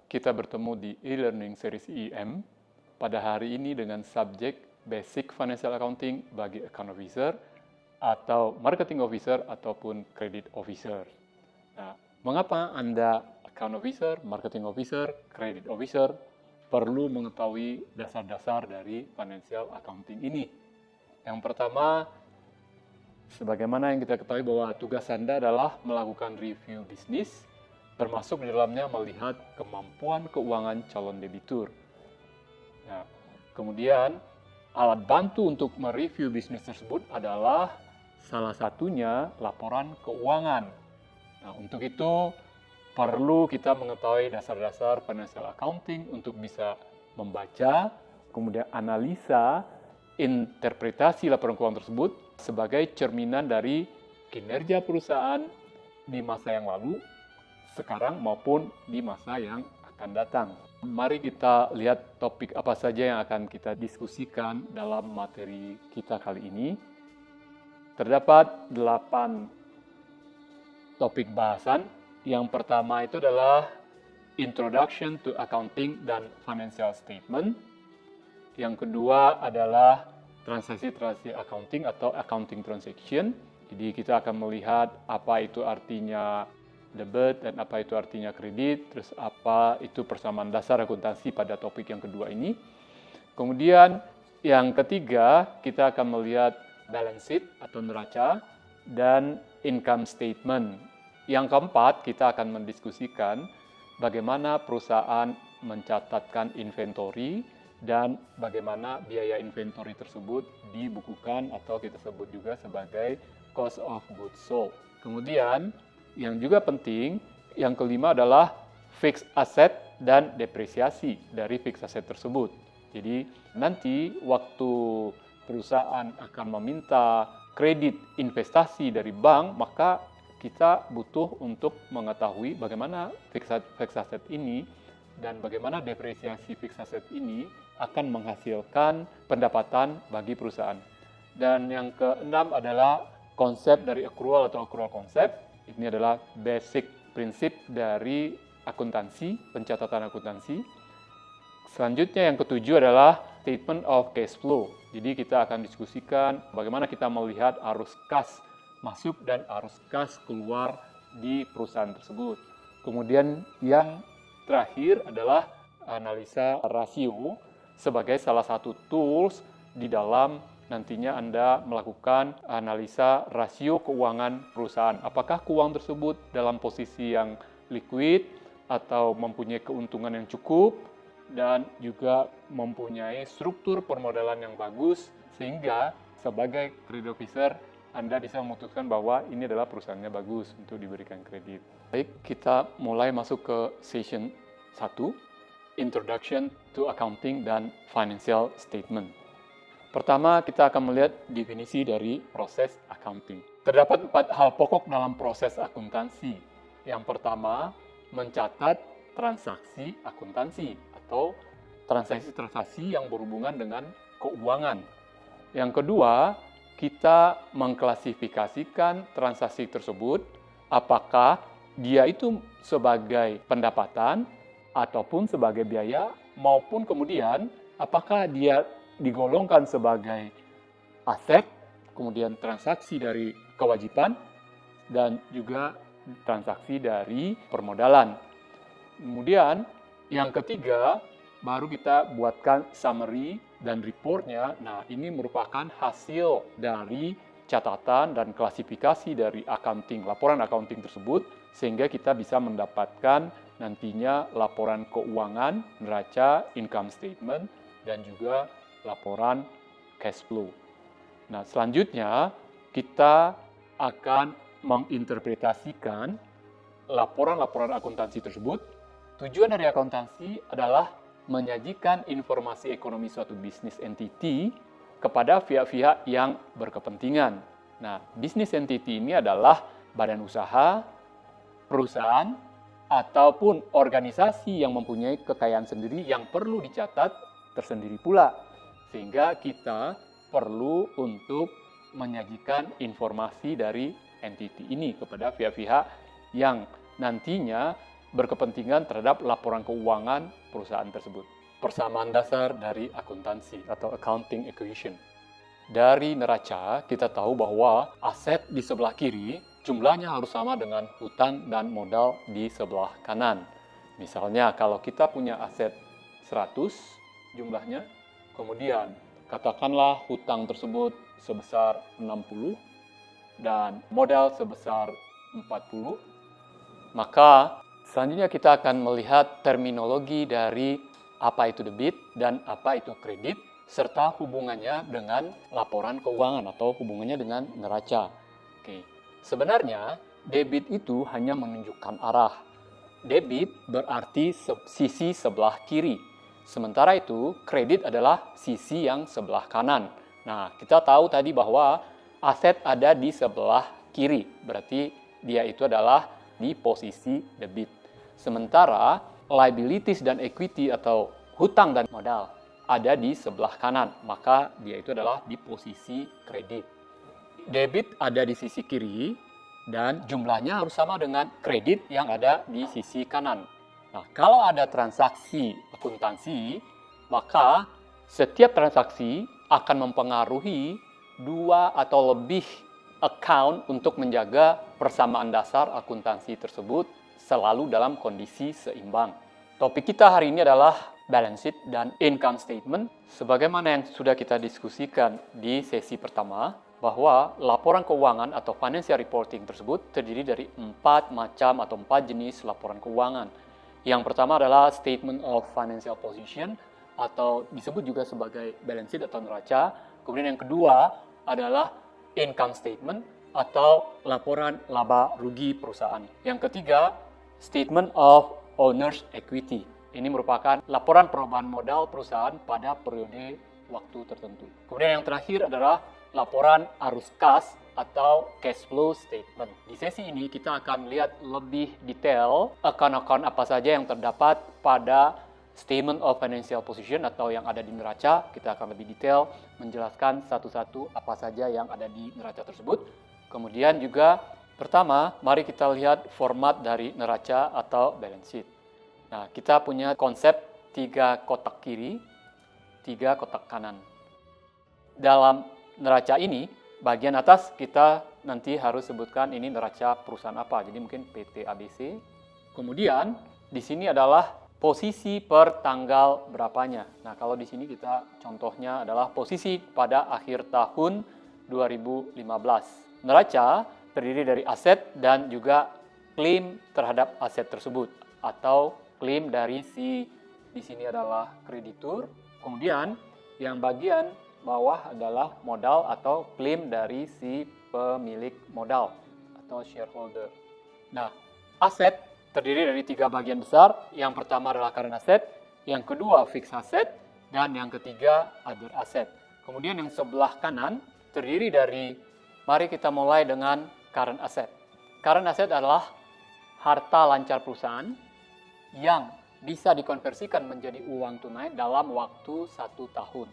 kita bertemu di e-learning series IM pada hari ini dengan subjek Basic Financial Accounting bagi Account Officer atau Marketing Officer ataupun Credit Officer. Nah, mengapa Anda Account Officer, Marketing Officer, Credit Officer perlu mengetahui dasar-dasar dari Financial Accounting ini? Yang pertama, sebagaimana yang kita ketahui bahwa tugas Anda adalah melakukan review bisnis, termasuk di dalamnya melihat kemampuan keuangan calon debitur. Nah, kemudian alat bantu untuk mereview bisnis tersebut adalah salah satunya laporan keuangan. Nah, untuk itu perlu kita mengetahui dasar-dasar financial accounting untuk bisa membaca, kemudian analisa, interpretasi laporan keuangan tersebut sebagai cerminan dari kinerja perusahaan di masa yang lalu, sekarang maupun di masa yang akan datang. Mari kita lihat topik apa saja yang akan kita diskusikan dalam materi kita kali ini. Terdapat 8 topik bahasan. Yang pertama itu adalah Introduction to Accounting dan Financial Statement. Yang kedua adalah transaksi-transaksi accounting atau accounting transaction. Jadi kita akan melihat apa itu artinya debit dan apa itu artinya kredit, terus apa itu persamaan dasar akuntansi pada topik yang kedua ini. Kemudian yang ketiga kita akan melihat balance sheet atau neraca dan income statement. Yang keempat kita akan mendiskusikan bagaimana perusahaan mencatatkan inventory dan bagaimana biaya inventory tersebut dibukukan atau kita sebut juga sebagai cost of goods sold. Kemudian yang juga penting, yang kelima adalah fixed asset dan depresiasi dari fixed asset tersebut. Jadi nanti waktu perusahaan akan meminta kredit investasi dari bank, maka kita butuh untuk mengetahui bagaimana fixed asset ini dan bagaimana depresiasi fixed asset ini akan menghasilkan pendapatan bagi perusahaan. Dan yang keenam adalah konsep dari accrual atau accrual concept. Ini adalah basic prinsip dari akuntansi, pencatatan akuntansi. Selanjutnya yang ketujuh adalah statement of cash flow. Jadi kita akan diskusikan bagaimana kita melihat arus kas masuk dan arus kas keluar di perusahaan tersebut. Kemudian yang terakhir adalah analisa rasio sebagai salah satu tools di dalam nantinya Anda melakukan analisa rasio keuangan perusahaan. Apakah keuangan tersebut dalam posisi yang liquid atau mempunyai keuntungan yang cukup dan juga mempunyai struktur permodalan yang bagus sehingga sebagai credit officer Anda bisa memutuskan bahwa ini adalah perusahaannya bagus untuk diberikan kredit. Baik, kita mulai masuk ke session 1, Introduction to Accounting dan Financial Statement. Pertama, kita akan melihat definisi dari proses accounting. Terdapat 4 hal pokok dalam proses akuntansi. Yang pertama, mencatat transaksi akuntansi atau transaksi-transaksi yang berhubungan dengan keuangan. Yang kedua, kita mengklasifikasikan transaksi tersebut apakah dia itu sebagai pendapatan ataupun sebagai biaya maupun kemudian apakah dia digolongkan sebagai aset, kemudian transaksi dari kewajiban, dan juga transaksi dari permodalan. Kemudian yang ketiga, baru kita buatkan summary dan reportnya. Nah, ini merupakan hasil dari catatan dan klasifikasi dari accounting, laporan accounting tersebut, sehingga kita bisa mendapatkan nantinya laporan keuangan, neraca, income statement, dan juga laporan cash flow. Nah, selanjutnya kita akan menginterpretasikan laporan-laporan akuntansi tersebut. Tujuan dari akuntansi adalah menyajikan informasi ekonomi suatu bisnis entity kepada pihak-pihak yang berkepentingan. Nah, bisnis entity ini adalah badan usaha, perusahaan, ataupun organisasi yang mempunyai kekayaan sendiri yang perlu dicatat tersendiri pula. Sehingga kita perlu untuk menyajikan informasi dari entity ini kepada pihak-pihak yang nantinya berkepentingan terhadap laporan keuangan perusahaan tersebut. Persamaan dasar dari akuntansi atau accounting equation. Dari neraca, kita tahu bahwa aset di sebelah kiri jumlahnya harus sama dengan hutang dan modal di sebelah kanan. Misalnya, kalau kita punya aset 100 jumlahnya, kemudian katakanlah hutang tersebut sebesar 60 dan modal sebesar 40, maka selanjutnya kita akan melihat terminologi dari apa itu debit dan apa itu kredit, serta hubungannya dengan laporan keuangan atau hubungannya dengan neraca. Oke. Sebenarnya, debit itu hanya menunjukkan arah. Debit berarti sisi sebelah kiri. Sementara itu, kredit adalah sisi yang sebelah kanan. Nah, kita tahu tadi bahwa aset ada di sebelah kiri. Berarti dia itu adalah di posisi debit. Sementara, liabilities dan equity atau hutang dan modal ada di sebelah kanan, maka dia itu adalah di posisi kredit. Debit ada di sisi kiri dan jumlahnya harus sama dengan kredit yang ada di sisi kanan. Nah, kalau ada transaksi akuntansi, maka setiap transaksi akan mempengaruhi 2 atau lebih account untuk menjaga persamaan dasar akuntansi tersebut selalu dalam kondisi seimbang. Topik kita hari ini adalah balance sheet dan income statement. Sebagaimana yang sudah kita diskusikan di sesi pertama, bahwa laporan keuangan atau financial reporting tersebut terdiri dari 4 macam atau 4 jenis laporan keuangan. Yang pertama adalah statement of financial position atau disebut juga sebagai balance sheet atau neraca. Kemudian yang kedua adalah income statement atau laporan laba rugi perusahaan. Yang ketiga, statement of owner's equity. Ini merupakan laporan perubahan modal perusahaan pada periode waktu tertentu. Kemudian yang terakhir adalah laporan arus kas atau cash flow statement. Di sesi ini kita akan melihat lebih detail account-account apa saja yang terdapat pada statement of financial position atau yang ada di neraca. Kita akan lebih detail menjelaskan satu-satu apa saja yang ada di neraca tersebut. Kemudian juga pertama, mari kita lihat format dari neraca atau balance sheet. Nah, kita punya konsep 3 kotak kiri, 3 kotak kanan. Dalam neraca ini, bagian atas kita nanti harus sebutkan ini neraca perusahaan apa. Jadi mungkin PT ABC. Kemudian di sini adalah posisi per tanggal berapanya. Nah, kalau di sini kita contohnya adalah posisi pada akhir tahun 2015. Neraca terdiri dari aset dan juga klaim terhadap aset tersebut atau klaim dari si di sini adalah kreditur. Kemudian yang bagian bawah adalah modal atau klaim dari si pemilik modal atau shareholder. Nah, aset terdiri dari 3 bagian besar. Yang pertama adalah current asset, yang kedua fixed asset, dan yang ketiga other asset. Kemudian yang sebelah kanan terdiri dari, mari kita mulai dengan current asset. Current asset adalah harta lancar perusahaan yang bisa dikonversikan menjadi uang tunai dalam waktu 1 tahun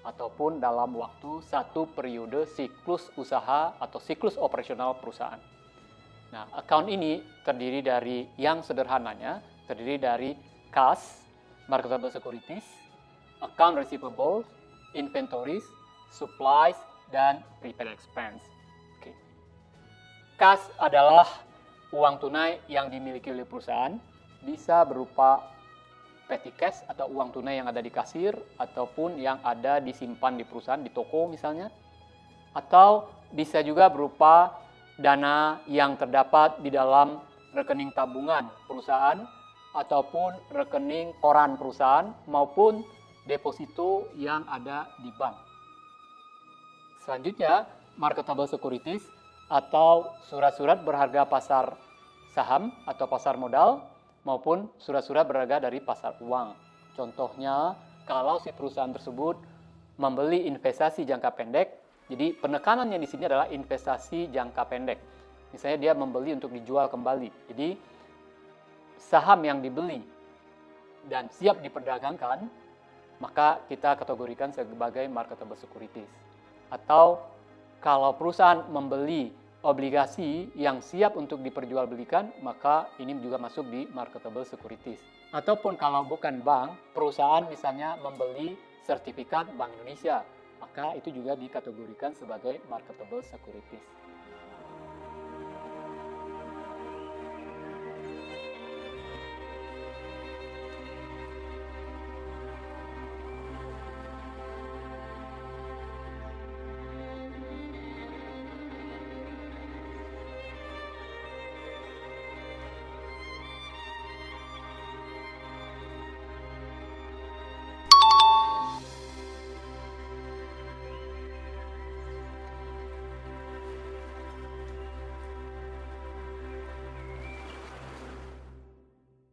ataupun dalam waktu 1 periode siklus usaha atau siklus operasional perusahaan. Nah, account ini terdiri dari yang sederhananya, terdiri dari kas, marketable securities, account receivable, inventories, supplies, dan prepaid expense. Oke. Kas adalah uang tunai yang dimiliki oleh perusahaan, bisa berupa petty cash atau uang tunai yang ada di kasir ataupun yang ada disimpan di perusahaan, di toko misalnya, atau bisa juga berupa dana yang terdapat di dalam rekening tabungan perusahaan ataupun rekening koran perusahaan maupun deposito yang ada di bank. Selanjutnya, marketable securities atau surat-surat berharga pasar saham atau pasar modal maupun surat-surat berharga dari pasar uang. Contohnya, kalau si perusahaan tersebut membeli investasi jangka pendek, jadi penekanannya di sini adalah investasi jangka pendek. Misalnya dia membeli untuk dijual kembali. Jadi saham yang dibeli dan siap diperdagangkan, maka kita kategorikan sebagai marketable securities. Atau kalau perusahaan membeli obligasi yang siap untuk diperjualbelikan, maka ini juga masuk di marketable securities. Ataupun kalau bukan bank, perusahaan misalnya membeli sertifikat Bank Indonesia, maka itu juga dikategorikan sebagai marketable securities.